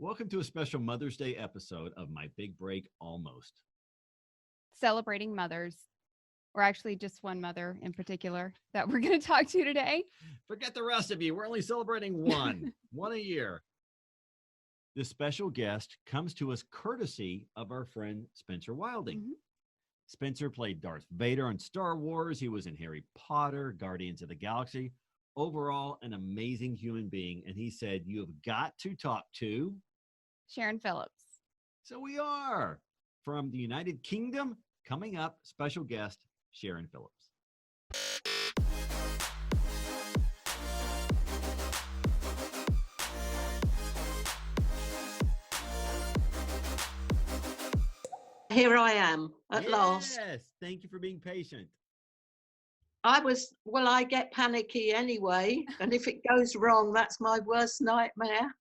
Welcome to a special Mother's Day episode of My Big Break Almost. Celebrating mothers, or actually just one mother in particular that we're going to talk to today. Forget the rest of you. We're only celebrating one a year. This special guest comes to us courtesy of our friend Spencer Wilding. Mhm. Spencer played Darth Vader on Star Wars. He was in Harry Potter, Guardians of the Galaxy. Overall, an amazing human being. And he said, you have got to talk to Sharron Phillips. So we are from the United Kingdom. Coming up, special guest, Sharron Phillips. Here I am at last. Yes, thank you for being patient. I get panicky anyway. And if it goes wrong, that's my worst nightmare.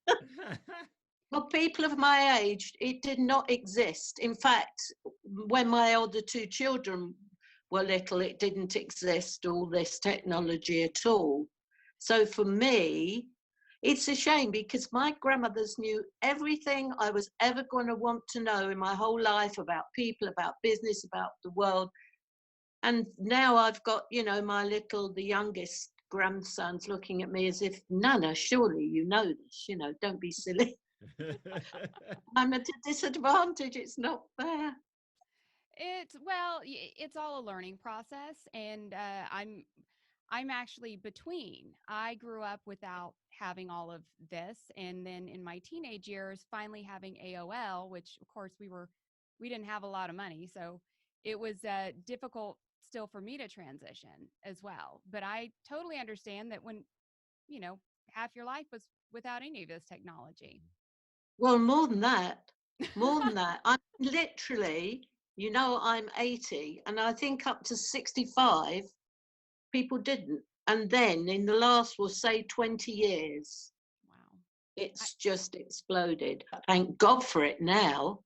Well, people of my age, it did not exist. In fact, when my older two children were little, it didn't exist, all this technology at all. So for me, it's a shame because my grandmothers knew everything I was ever going to want to know in my whole life about people, about business, about the world. And now I've got, the youngest grandsons looking at me as if, Nana, surely you know this, don't be silly. I'm at a disadvantage. It's not fair. It's all a learning process, and I'm actually between. I grew up without having all of this, and then in my teenage years, finally having AOL, which of course we didn't have a lot of money, so it was difficult still for me to transition as well. But I totally understand that when half your life was without any of this technology. Well, more than that. I'm literally, I'm 80, and I think up to 65, people didn't. And then in the last, we'll say 20 years, Wow, it's just exploded. Thank God for it now.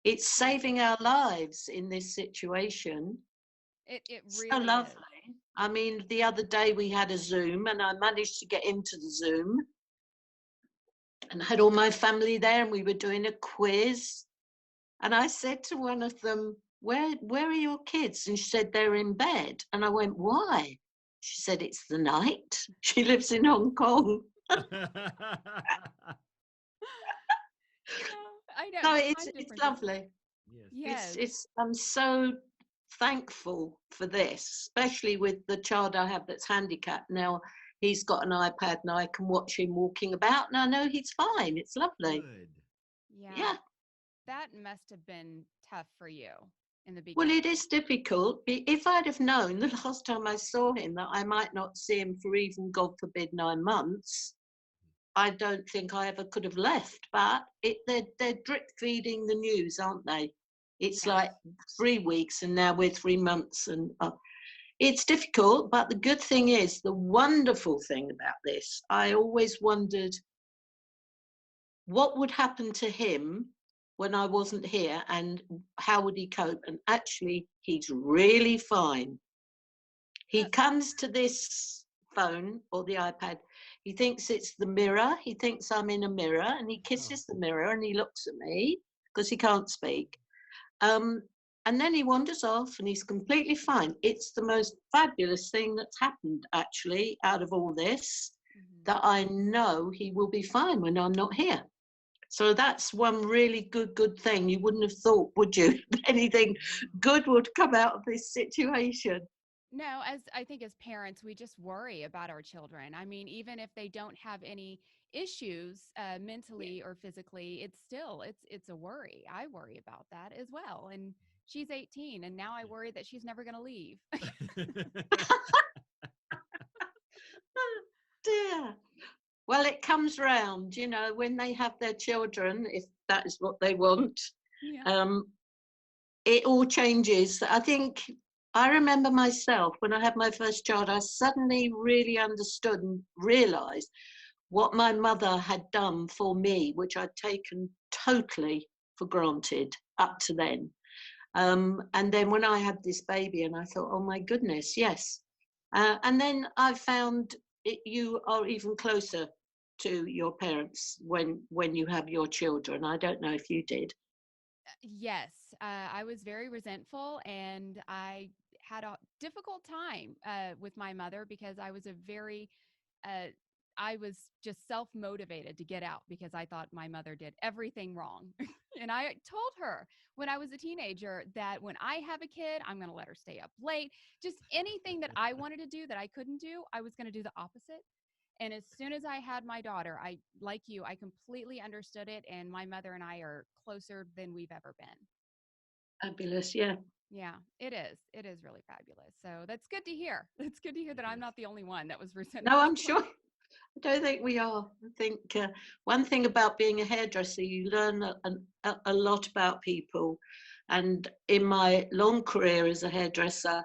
It's saving our lives in this situation. it So really lovely. is. I mean, the other day we had a Zoom, and I managed to get into the Zoom and had all my family there, and we were doing a quiz. And I said to one of them, where are your kids? And she said, they're in bed. And I went, why? She said, it's the night. She lives in Hong Kong. I know. No, it's lovely. Yes. I'm so thankful for this, especially with the child I have that's handicapped. Now he's got an iPad and I can watch him walking about and I know he's fine. It's lovely. Good. Yeah. That must have been tough for you in the Well, beginning. it is difficult. If I'd have known the last time I saw him that I might not see him for even, God forbid, 9 months, I don't think I ever could have left. But they're drip feeding the news, aren't they? It's like 3 weeks and now we're 3 months. And it's difficult. But the good thing is, the wonderful thing about this, I always wondered what would happen to him when I wasn't here and how would he cope? And actually, he's really fine. He comes to this phone or the iPad. He thinks it's the mirror. He thinks I'm in a mirror and he kisses the mirror and he looks at me because he can't speak. And then he wanders off and he's completely fine. It's the most fabulous thing that's happened, actually, out of all this, that I know he will be fine when I'm not here. So that's one really good thing. You wouldn't have thought, would you, anything good would come out of this situation? No, I think as parents, we just worry about our children. I mean, even if they don't have any issues mentally or physically, it's a worry. I worry about that as well. And she's 18, and now I worry that she's never going to leave. Dear. Well, it comes round, when they have their children, if that is what they want. Yeah. It all changes. I remember myself when I had my first child, I suddenly really understood and realised what my mother had done for me, which I'd taken totally for granted up to then. And then when I had this baby and I thought, oh my goodness, yes. And then I found you are even closer to your parents when you have your children? I don't know if you did. Yes, I was very resentful, and I had a difficult time with my mother because uh, I was just self motivated to get out because I thought my mother did everything wrong. And I told her when I was a teenager that when I have a kid, I'm going to let her stay up late. Just anything that I wanted to do that I couldn't do, I was going to do the opposite. And as soon as I had my daughter, like you, I completely understood it. And my mother and I are closer than we've ever been. Fabulous, yeah. Yeah, it is. It is really fabulous. So that's good to hear. It's good to hear that I'm not the only one that was resentful. No, I'm sure. I don't think we are. I think one thing about being a hairdresser, you learn a lot about people. And in my long career as a hairdresser,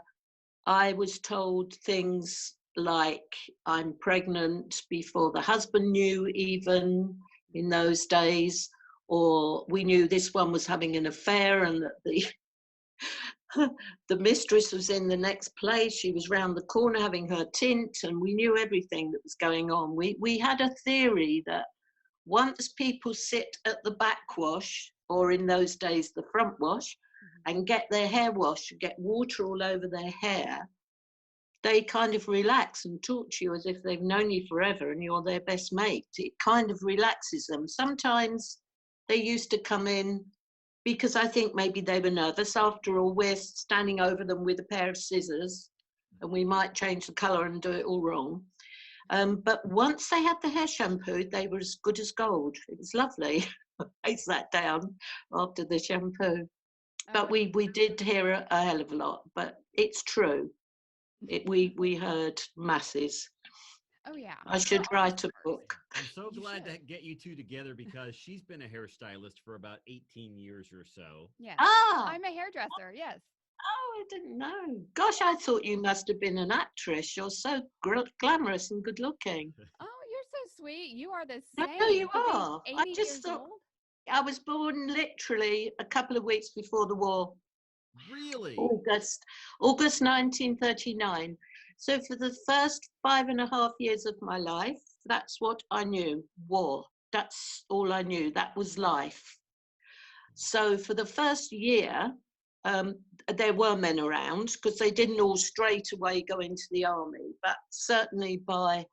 I was told things like I'm pregnant before the husband knew, even in those days, or we knew this one was having an affair and that the mistress was in the next place. She was round the corner having her tint, and we knew everything that was going on. We had a theory that once people sit at the backwash, or in those days the front wash, and get their hair washed, get water all over their hair, they kind of relax and talk to you as if they've known you forever and you're their best mate. It kind of relaxes them. Sometimes they used to come in because I think maybe they were nervous. After all, we're standing over them with a pair of scissors and we might change the colour and do it all wrong. But once they had the hair shampooed, they were as good as gold. It was lovely. I sat down after the shampoo. But we did hear a hell of a lot, but it's true. We heard masses. Oh, yeah. I should write a book. I'm so glad to get you two together because she's been a hairstylist for about 18 years or so. Yes. Ah, I'm a hairdresser. Yes. oh, I didn't know. Gosh, I thought you must have been an actress. You're so glamorous and good looking. Oh, you're so sweet. You are the No, same. no, you to be are. 80 I just years thought old. I was born literally a couple of weeks before the war. Really? August 1939. So for the first 5.5 years of my life, that's what I knew, war. That's all I knew. That was life. So for the first year, there were men around because they didn't all straight away go into the army. But certainly by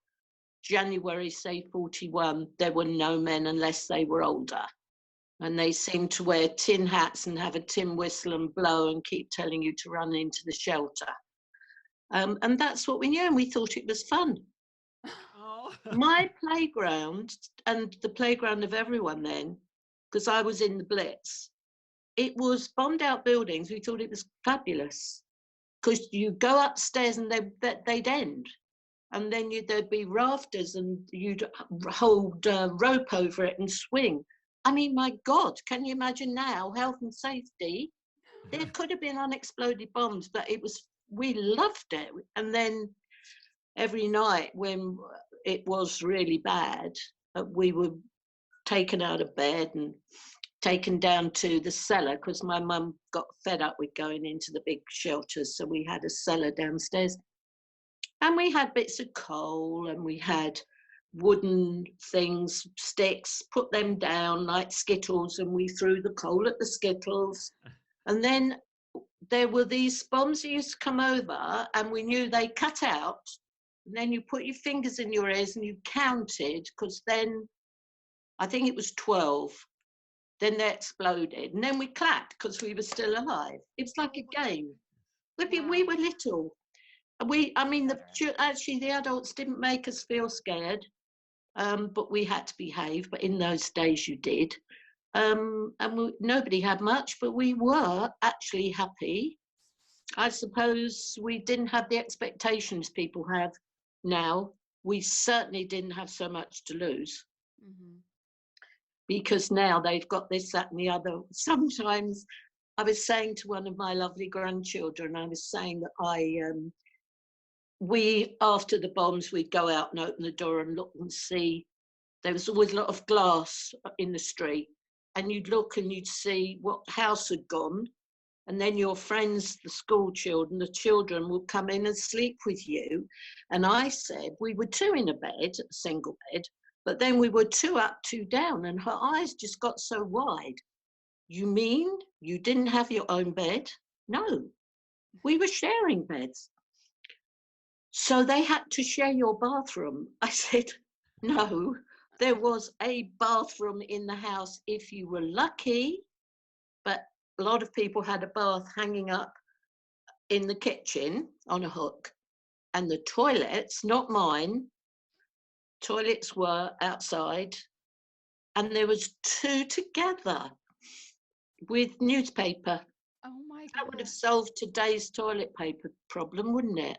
January, say 41, there were no men unless they were older. And they seemed to wear tin hats and have a tin whistle and blow and keep telling you to run into the shelter. And that's what we knew, and we thought it was fun. Oh. My playground, and the playground of everyone then, because I was in the Blitz, it was bombed out buildings. We thought it was fabulous because you go upstairs and they'd end. And then there'd be rafters and you'd hold rope over it and swing. I mean, my God, can you imagine now, health and safety? There could have been unexploded bombs, but we loved it. And then every night when it was really bad, we were taken out of bed and taken down to the cellar because my mum got fed up with going into the big shelters. So we had a cellar downstairs. And we had bits of coal and we had wooden things, sticks, put them down like skittles, and we threw the coal at the skittles. And then there were these bombs that used to come over and we knew they cut out. And then you put your fingers in your ears and you counted, because then I think it was 12. Then they exploded. And then we clapped because we were still alive. It's like a game. We were little. Actually, the adults didn't make us feel scared, but we had to behave. But in those days, you did. Nobody had much, but we were actually happy. I suppose we didn't have the expectations people have now. We certainly didn't have so much to lose. Mm-hmm. Because now they've got this, that, and the other. Sometimes I was saying to one of my lovely grandchildren, I was saying that after the bombs, we'd go out and open the door and look and see. There was always a lot of glass in the street, and you'd look and you'd see what house had gone, and then your friends, the school children, the children would come in and sleep with you. And I said, we were two in a bed, a single bed, But then we were 2 up, 2 down, and her eyes just got so wide. You mean you didn't have your own bed? No, we were sharing beds. So they had to share your bathroom. I said, no, there was a bathroom in the house if you were lucky, but a lot of people had a bath hanging up in the kitchen on a hook. And the toilets, not mine, toilets were outside, and there was 2 together with newspaper. Oh my That would have God. solved today's toilet paper problem, wouldn't it?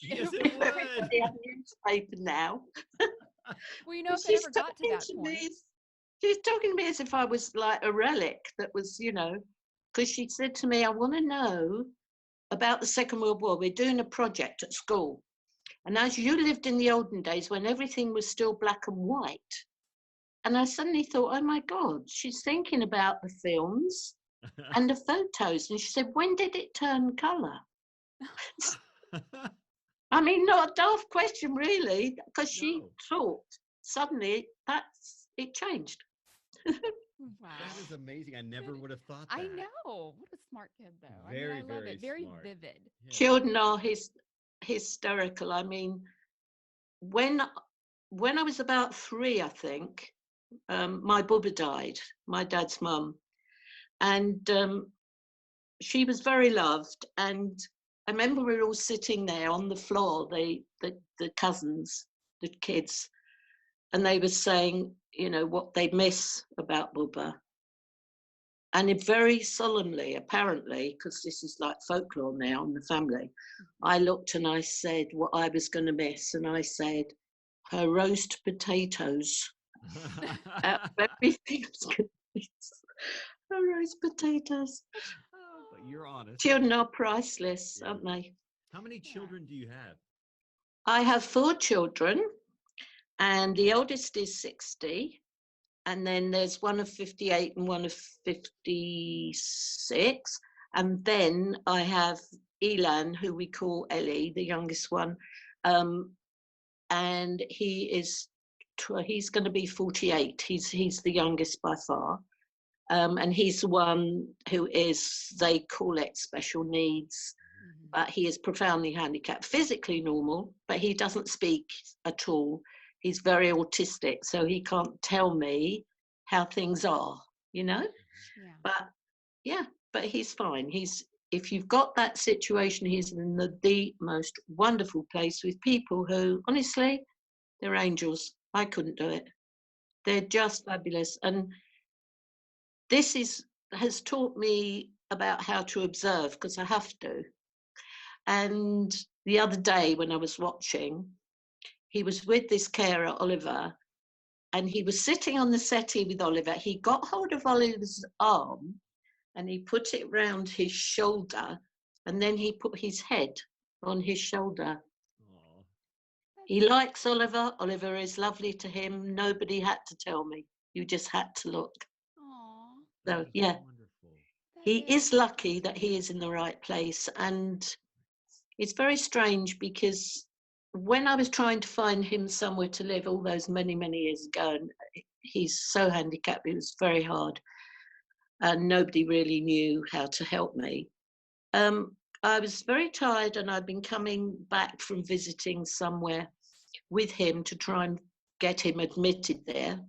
Yes, it would. Everybody have newspaper now. Well, you know, if it She's ever got to talking that to point. me. She's talking to me as if I was like a relic that was, because she said to me, I want to know about the Second World War. We're doing a project at school. And as you lived in the olden days when everything was still black and white, and I suddenly thought, oh my God, she's thinking about the films and the photos. And she said, when did it turn colour? I mean, not a daft question, really, because she thought suddenly it changed. Wow. That is amazing. I never would have thought that. I know. What a smart kid, though. Very, I love very it. Very smart. vivid. Yeah. Children are hysterical. I mean, when I was about 3, I think, my bubba died, my dad's mum, and she was very loved. And I remember we were all sitting there on the floor, the cousins, the kids, and they were saying, what they miss about bubba. And it very solemnly, apparently, because this is like folklore now in the family, I looked and I said what I was going to miss. And I said, her roast potatoes. Everything was going to miss. Her roast potatoes. But you're honest. Children are priceless, aren't they? How many children do you have? I have 4 children, and the oldest is 60. And then there's one of 58 and one of 56. And then I have Elan, who we call Ellie, the youngest one. And he's going to be 48. He's the youngest by far. And he's the one who they call it special needs, but he is profoundly handicapped, physically normal, but he doesn't speak at all. He's very autistic, so he can't tell me how things are, Yeah. But he's fine. If you've got that situation, he's in the most wonderful place with people who, honestly, they're angels. I couldn't do it. They're just fabulous. And this has taught me about how to observe, because I have to. And the other day when I was watching, he was with this carer, Oliver, and he was sitting on the settee with Oliver. He got hold of Oliver's arm and he put it round his shoulder, and then he put his head on his shoulder. Aww. He likes Oliver. Oliver is lovely to him. Nobody had to tell me. You just had to look. Aww. So, yeah, Wonderful. he is lucky that he is in the right place. And it's very strange, because when I was trying to find him somewhere to live all those many, many years ago, and he's so handicapped, it was very hard, and nobody really knew how to help me. I was very tired, and I'd been coming back from visiting somewhere with him to try and get him admitted there.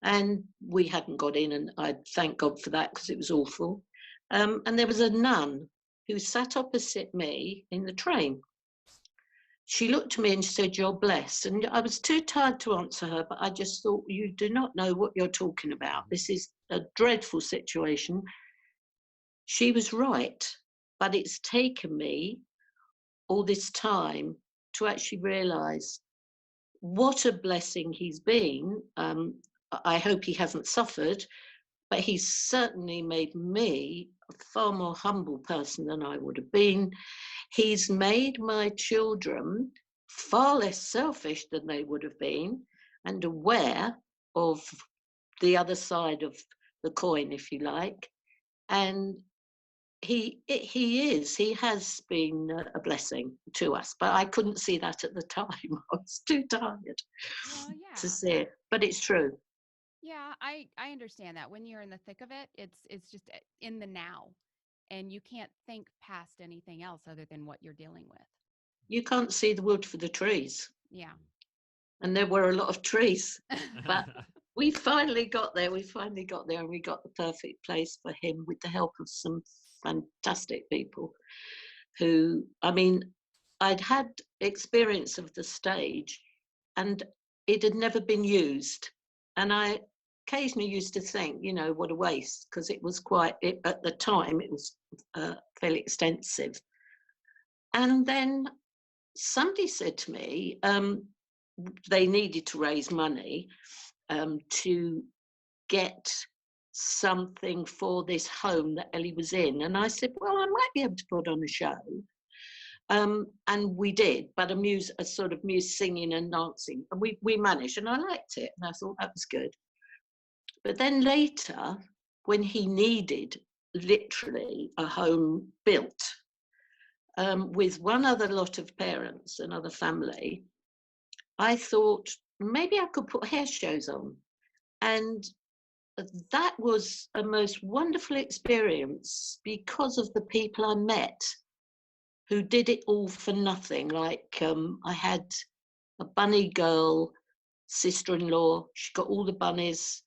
And we hadn't got in, and I thank God for that, because it was awful. And there was a nun who sat opposite me in the train. She looked at me and she said, "You're blessed." And I was too tired to answer her, but I just thought, you do not know what you're talking about. This is a dreadful situation. She was right, but it's taken me all this time to actually realise what a blessing he's been. I hope he hasn't suffered, but he's certainly made me a far more humble person than I would have been. He's made my children far less selfish than they would have been, and aware of the other side of the coin, if you like. And he has been a blessing to us, but I couldn't see that at the time. I was too tired Well, yeah. to see it. but it's true. Yeah, I understand that. When you're in the thick of it, it's just in the now, and you can't think past anything else other than what you're dealing with. You can't see the wood for the trees. Yeah. And there were a lot of trees, but we finally got there. We finally got there, and we got the perfect place for him with the help of some fantastic people who, I mean, I'd had experience of the stage and it had never been used. And I occasionally used to think, you know, what a waste, because it was at the time, it was fairly extensive. And then somebody said to me, they needed to raise money to get something for this home that Ellie was in. And I said, well, I might be able to put on a show. And we did, but a sort of singing and dancing. And we managed, and I liked it. And I thought that was good. But then later, when he needed literally a home built, with one other lot of parents, another family, I thought maybe I could put hair shows on. And that was a most wonderful experience because of the people I met who did it all for nothing. Like I had a bunny girl, sister-in-law, she got all the bunnies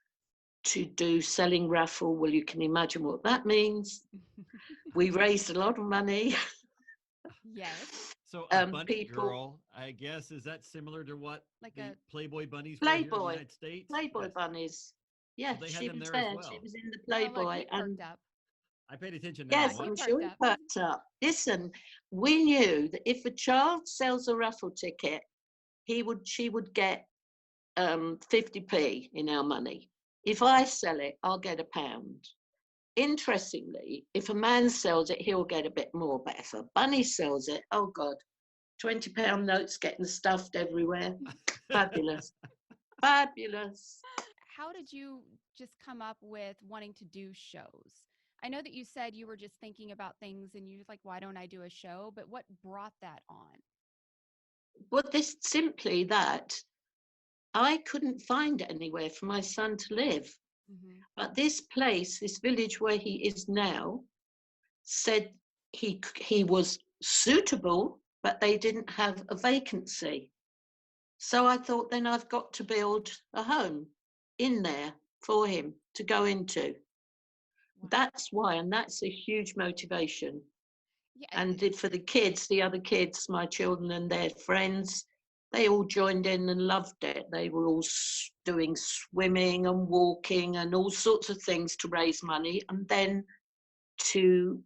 to do selling raffle. Well, you can imagine what that means. We raised a lot of money. Yes. So a bunny people, girl, I guess, is that similar to what Like the a Playboy bunnies were here in the Playboy, United States? Playboy Yes. bunnies. Yeah, So they had she them was there as there. She well. was in the oh, look, Playboy, he and perked up. I paid attention now. yes, He I'm What? sure perked he up. perked up. Listen, we knew that if a child sells a raffle ticket, she would get 50p in our money. If I sell it, I'll get £1. Interestingly, if a man sells it, he'll get a bit more. But if a bunny sells it, oh God, £20 notes getting stuffed everywhere. Fabulous. Fabulous. How did you just come up with wanting to do shows? I know that you said you were just thinking about things and you was like, why don't I do a show? But what brought that on? Well, this simply that I couldn't find anywhere for my son to live. Mm-hmm. But this place, this village where he is now, said he was suitable, but they didn't have a vacancy. So I thought, then I've got to build a home in there for him to go into. Wow. That's why, and that's a huge motivation. Yeah. And for the kids, the other kids, my children and their friends, they all joined in and loved it. They were all doing swimming and walking and all sorts of things to raise money. And then to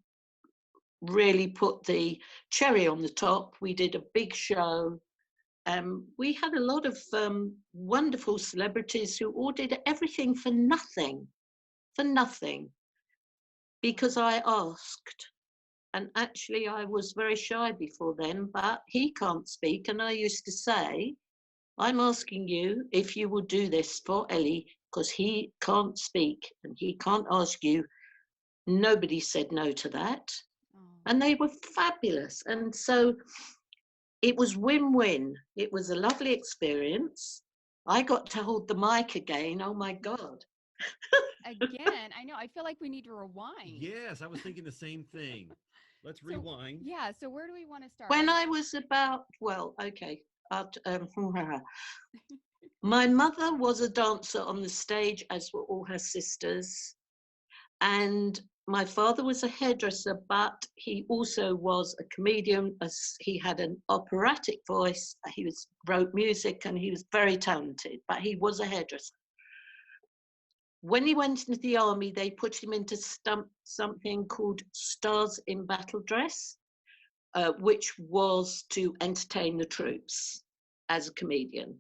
really put the cherry on the top, we did a big show. We had a lot of wonderful celebrities who all did everything for nothing, because I asked. And actually, I was very shy before then, but he can't speak. And I used to say, I'm asking you if you will do this for Ellie, because he can't speak and he can't ask you. Nobody said no to that. Oh. And they were fabulous. And so it was win-win. It was a lovely experience. I got to hold the mic again. Oh my God. Again, I know. I feel like we need to rewind. Yes, I was thinking the same thing. Let's So, rewind. yeah. So where do we want to start? When I was about, my mother was a dancer on the stage, as were all her sisters. And my father was a hairdresser, but he also was a comedian. He had an operatic voice. He wrote music and he was very talented, but he was a hairdresser. When he went into the army, they put him into something called Stars in Battle Dress, which was to entertain the troops as a comedian.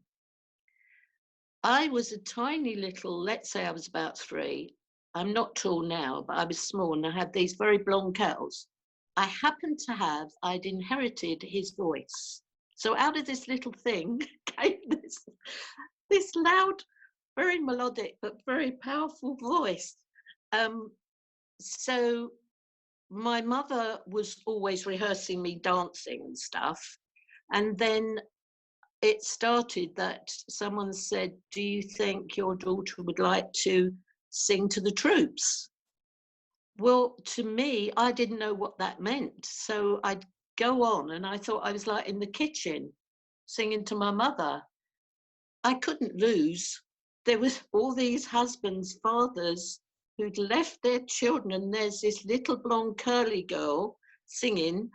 I was a tiny little, let's say I was about 3. I'm not tall now, but I was small and I had these very blonde curls. I happened to I'd inherited his voice. So out of this little thing came this loud, very melodic, but very powerful voice. So my mother was always rehearsing me dancing and stuff. And then it started that someone said, do you think your daughter would like to sing to the troops? Well, to me, I didn't know what that meant. So I'd go on and I thought I was like in the kitchen singing to my mother. I couldn't lose. There was all these husbands, fathers who'd left their children, and there's this little blonde curly girl singing,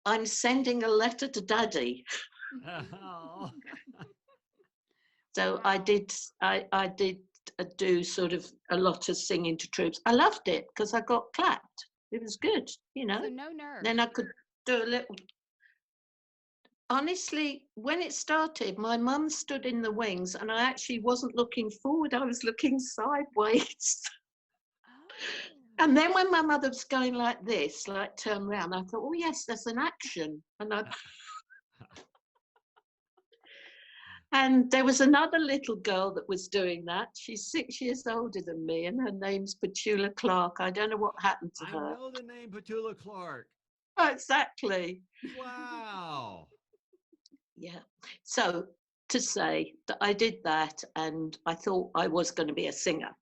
I'm sending a letter to daddy. Oh. So Wow. I did do sort of a lot of singing to troops. I loved it because I got clapped. It was good, you know. So no nerves. Then I could do a little. Honestly, when it started, my mum stood in the wings and I actually wasn't looking forward. I was looking sideways. Oh. And then when my mother was going like this, like turn around, I thought, oh yes, there's an action. And there was another little girl that was doing that. She's 6 years older than me, and her name's Petula Clark. I don't know what happened to her. I know the name Petula Clark. Oh, exactly. Wow. Yeah. So to say that I did that, and I thought I was going to be a singer.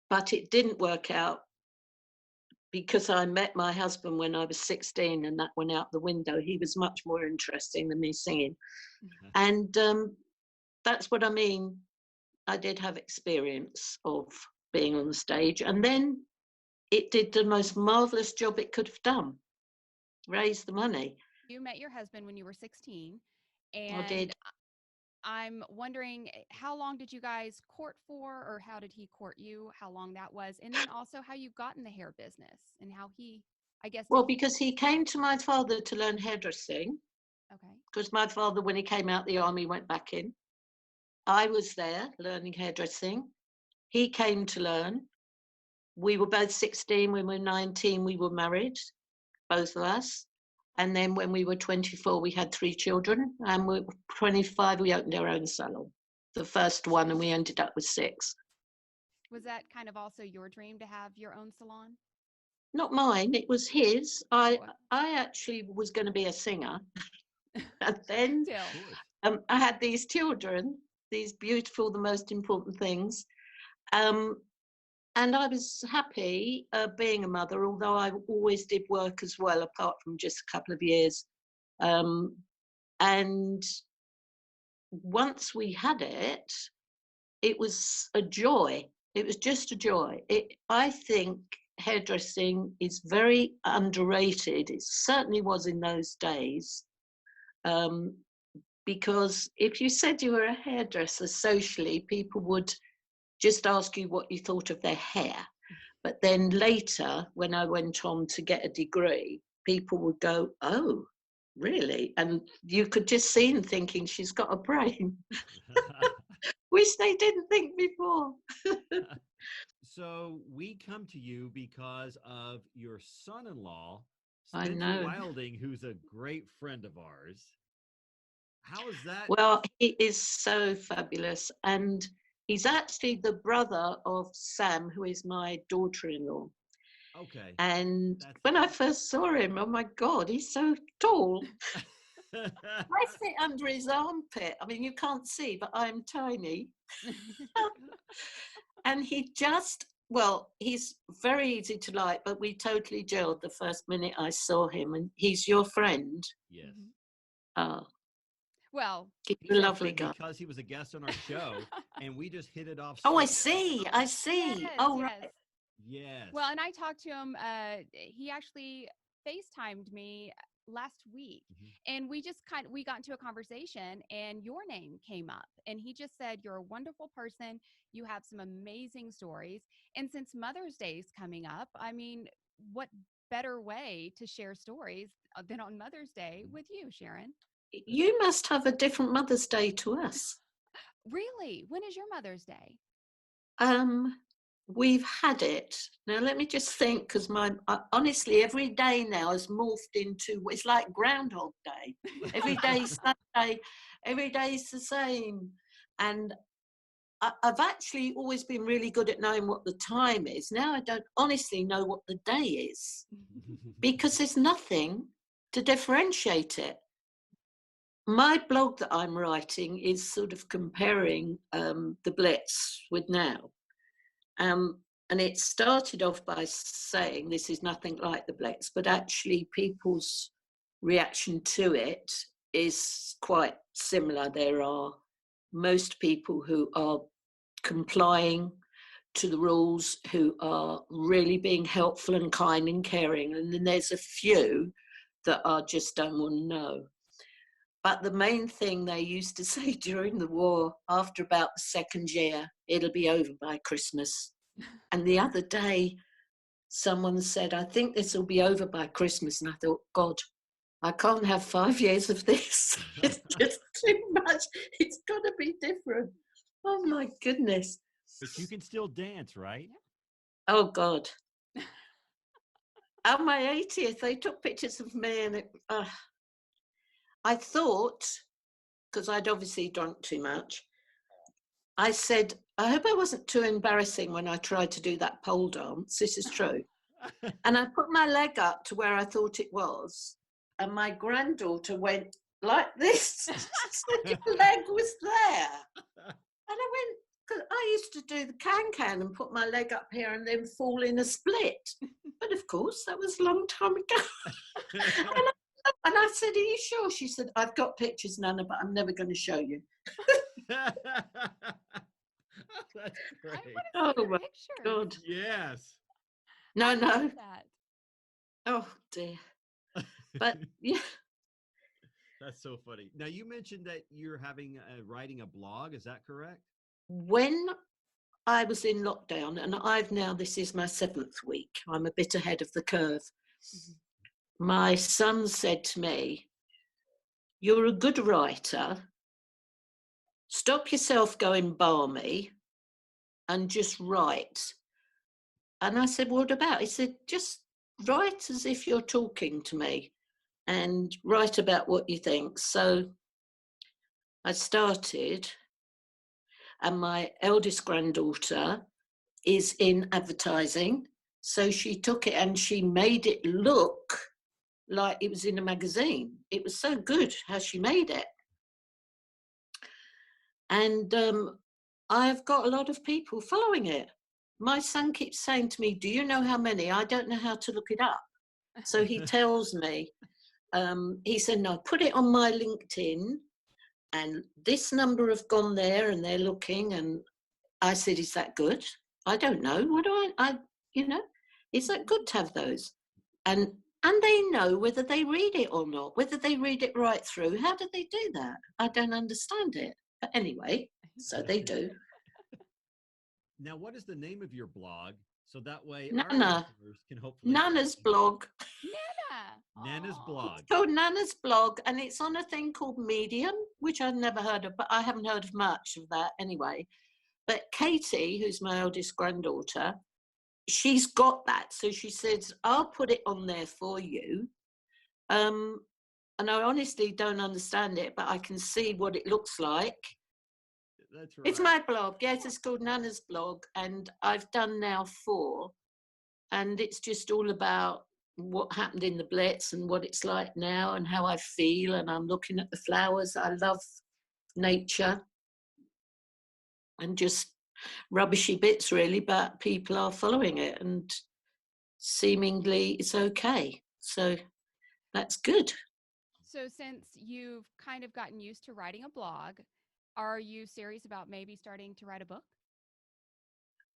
But it didn't work out because I met my husband when I was 16, and that went out the window. He was much more interesting than me singing. And that's what I mean. I did have experience of being on the stage, and then it did the most marvelous job it could have done, raise the money. You met your husband when you were 16, and I did. I'm wondering how long did you guys court for, or how did he court you, how long that was, and then also how you got in the hair business and how he, I guess. Well, because he came to my father to learn hairdressing. Okay. Because my father, when he came out the army, went back in. I was there learning hairdressing. He came to learn. We were both 16. When we were 19, we were married, both of us. And then when we were 24, we had 3 children. And we were 25, we opened our own salon, the first one, and we ended up with 6. Was that kind of also your dream to have your own salon? Not mine, it was his. I actually was going to be a singer. And then I had these children, these beautiful, the most important things. And I was happy being a mother, although I always did work as well, apart from just a couple of years. And once we had it, it was a joy. It was just a joy. I think hairdressing is very underrated. It certainly was in those days. Because if you said you were a hairdresser socially, people would just ask you what you thought of their hair. But then later, when I went on to get a degree, people would go, oh, really? And you could just see them thinking, she's got a brain. Which they didn't think before. So we come to you because of your son-in-law, I Spencer know. Wilding, who's a great friend of ours. How is that? Well, he is so fabulous. And he's actually the brother of Sam, who is my daughter-in-law. Okay. And when I first saw him, oh my God, he's so tall. I fit under his armpit. I mean, you can't see, but I'm tiny. And he just, well, he's very easy to like, but we totally gelled the first minute I saw him. And he's your friend. Yes. Well, he's a lovely guy. Because he was a guest on our show, and we just hit it off. Oh, I see. Yes, Oh, yes. right. Yes. Well, and I talked to him. He actually FaceTimed me last week, and we got into a conversation, and your name came up, and he just said, you're a wonderful person. You have some amazing stories. And since Mother's Day is coming up, I mean, what better way to share stories than on Mother's Day with you, Sharron? You must have a different Mother's Day to us. Really? When is your Mother's Day? We've had it. Now, let me just think, because honestly, every day now has morphed into, it's like Groundhog Day. Every day is Sunday, every day is the same. And I've actually always been really good at knowing what the time is. Now I don't honestly know what the day is because there's nothing to differentiate it. my blog that I'm writing is sort of comparing the Blitz with now. And it started off by saying this is nothing like the Blitz, but actually people's reaction to it is quite similar. There are most people who are complying to the rules, who are really being helpful and kind and caring, and then there's a few that are just don't want to know. But the main thing they used to say during the war, after about the second year, it'll be over by Christmas. And the other day, someone said, I think this will be over by Christmas. And I thought, God, I can't have 5 years of this. It's just too much. It's got to be different. Oh, my goodness. But you can still dance, right? Oh, God. On my 80th, they took pictures of me and I thought, because I'd obviously drunk too much, I said, I hope I wasn't too embarrassing when I tried to do that pole dance. This is true. And I put my leg up to where I thought it was. And my granddaughter went like this. So your leg was there. And I went, because I used to do the can and put my leg up here and then fall in a split. But of course, that was a long time ago. And I said, are you sure? She said, I've got pictures, Nana, but I'm never going to show you. That's great. Oh, my God. Yes. No. That. Oh, dear. But, yeah. That's so funny. Now, you mentioned that you're writing a blog. Is that correct? When I was in lockdown, and this is my 7th week, I'm a bit ahead of the curve. Mm-hmm. My son said to me, you're a good writer. Stop yourself going balmy and just write. And I said, what about? He said, just write as if you're talking to me and write about what you think. So I started, and my eldest granddaughter is in advertising. So she took it and she made it look like it was in a magazine. It was so good how she made it. And I've got a lot of people following it. My son keeps saying to me, do you know how many? I don't know how to look it up. So he tells me, he said, no, put it on my LinkedIn and this number have gone there and they're looking. And I said, is that good? I don't know. What do is that good to have those? And they know whether they read it or not, whether they read it right through. How do they do that? I don't understand it. But anyway, so they do. Now, what is the name of your blog? So that way Nana. our listeners can hopefully... Nana's blog. Nana's blog. It's called Nana's blog, and it's on a thing called Medium, which I've never heard of, but I haven't heard of much of that anyway. But Katie, who's my eldest granddaughter, she's got that. So she says, I'll put it on there for you. And I honestly don't understand it, but I can see what it looks like. That's right. It's my blog. Yes, it's called Nana's blog. And I've done now 4. And it's just all about what happened in the Blitz and what it's like now and how I feel. And I'm looking at the flowers. I love nature. And just rubbishy bits, really, but people are following it and seemingly it's okay. So that's good. So since you've kind of gotten used to writing a blog, are you serious about maybe starting to write a book?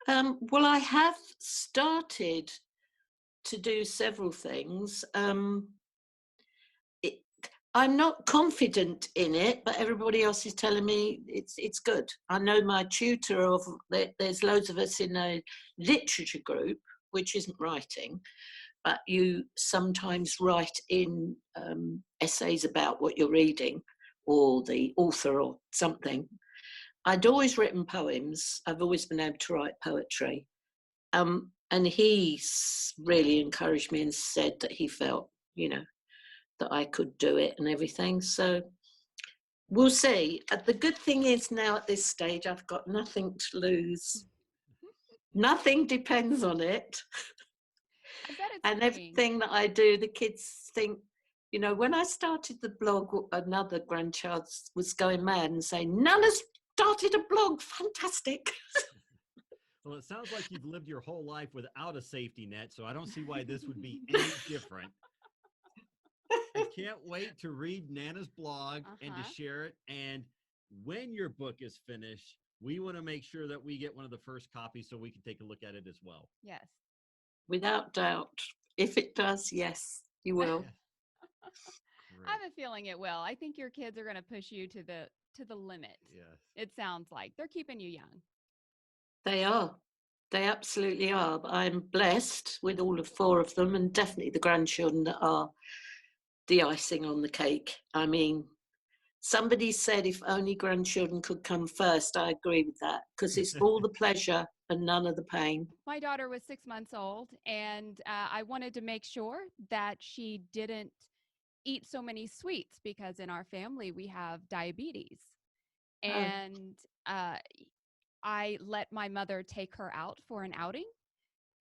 Well, I have started to do several things. I'm not confident in it, but everybody else is telling me it's good. I know my tutor there's loads of us in a literature group, which isn't writing, but you sometimes write in essays about what you're reading or the author or something. I'd always written poems. I've always been able to write poetry. And he really encouraged me and said that he felt, that I could do it and everything. So we'll see. The good thing is now at this stage, I've got nothing to lose. Nothing depends on it. And everything that I do, the kids think, You know, when I started the blog, another grandchild was going mad and saying, Nana's started a blog, fantastic. Well, it sounds like you've lived your whole life without a safety net, so I don't see why this would be any different. I can't wait to read Nana's blog and to share it. And when your book is finished, we want to make sure that we get one of the first copies so we can take a look at it as well. Yes. Without doubt. If it does, yes, you will. I have a feeling it will. I think your kids are going to push you to the limit. Yes. It sounds like they're keeping you young. They are. They absolutely are. But I'm blessed with all of 4 of them, and definitely the grandchildren that are the icing on the cake. I mean, somebody said if only grandchildren could come first. I agree with that, because it's all the pleasure and none of the pain. My daughter was 6 months old, and I wanted to make sure that she didn't eat so many sweets, because in our family we have diabetes. And I let my mother take her out for an outing.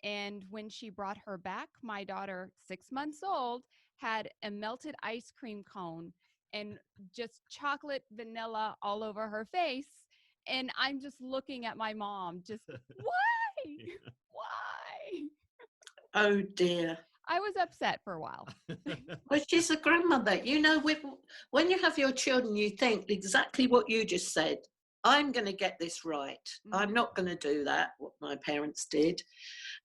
And when she brought her back, my daughter, 6 months old, had a melted ice cream cone and just chocolate vanilla all over her face. And I'm just looking at my mom, just, why? Why? Oh, dear. I was upset for a while. Well, she's a grandmother. You know, when you have your children, you think exactly what you just said. I'm going to get this right. I'm not going to do that, what my parents did.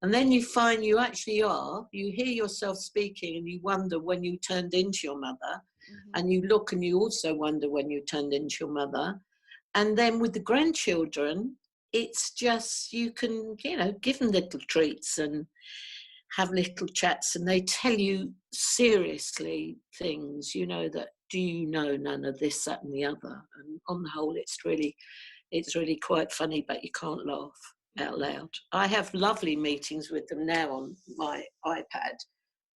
And then you find you actually are. You hear yourself speaking and you wonder when you turned into your mother. And you look and you also wonder when you turned into your mother. And then with the grandchildren, it's just, you can, you know, give them little treats and have little chats, and they tell you seriously things, you know, that, do you know none of this, that and the other? And on the whole, it's really quite funny, but you can't laugh out loud. I have lovely meetings with them now on my iPad.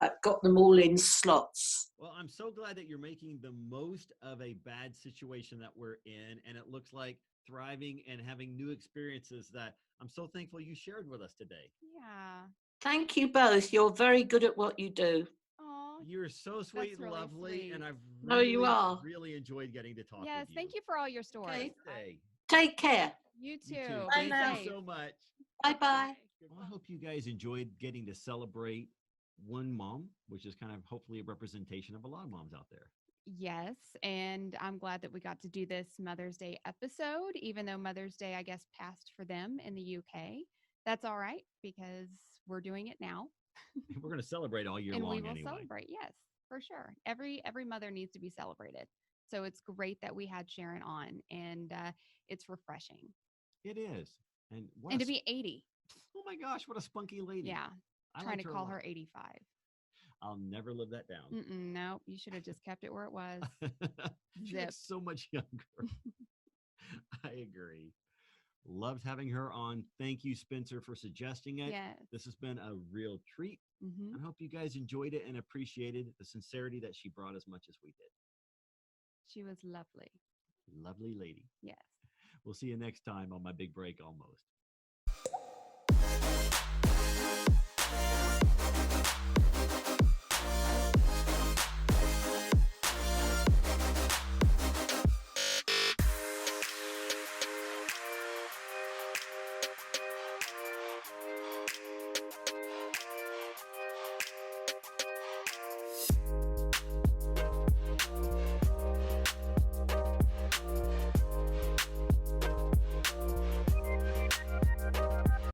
I've got them all in slots. Well, I'm so glad that you're making the most of a bad situation that we're in, and it looks like thriving and having new experiences that I'm so thankful you shared with us today. Yeah. Thank you both. You're very good at what you do. Oh, You're so sweet and really lovely, sweet. and I've No, you are. really enjoyed getting to talk yes. with you. Thank you for all your stories. Okay. Take care. You too. You too. Bye Thank now. you so much. Bye-bye. Well, I hope you guys enjoyed getting to celebrate one mom, which is kind of hopefully a representation of a lot of moms out there. Yes, and I'm glad that we got to do this Mother's Day episode, even though Mother's Day, I guess, passed for them in the UK. That's all right, because we're doing it now. We're going to celebrate all year And long we will anyway. celebrate, yes, for sure. Every mother needs to be celebrated. So it's great that we had Sharron on, and it's refreshing. It is. And to be 80. Oh my gosh, what a spunky lady. Yeah. Trying to call her 85. I'll never live that down. No, you should have just kept it where it was. She looks so much younger. I agree. Loved having her on. Thank you, Spencer, for suggesting it. Yes. This has been a real treat. I hope you guys enjoyed it and appreciated the sincerity that she brought as much as we did. She was lovely. Lovely lady. Yes. We'll see you next time on My Big Break Almost.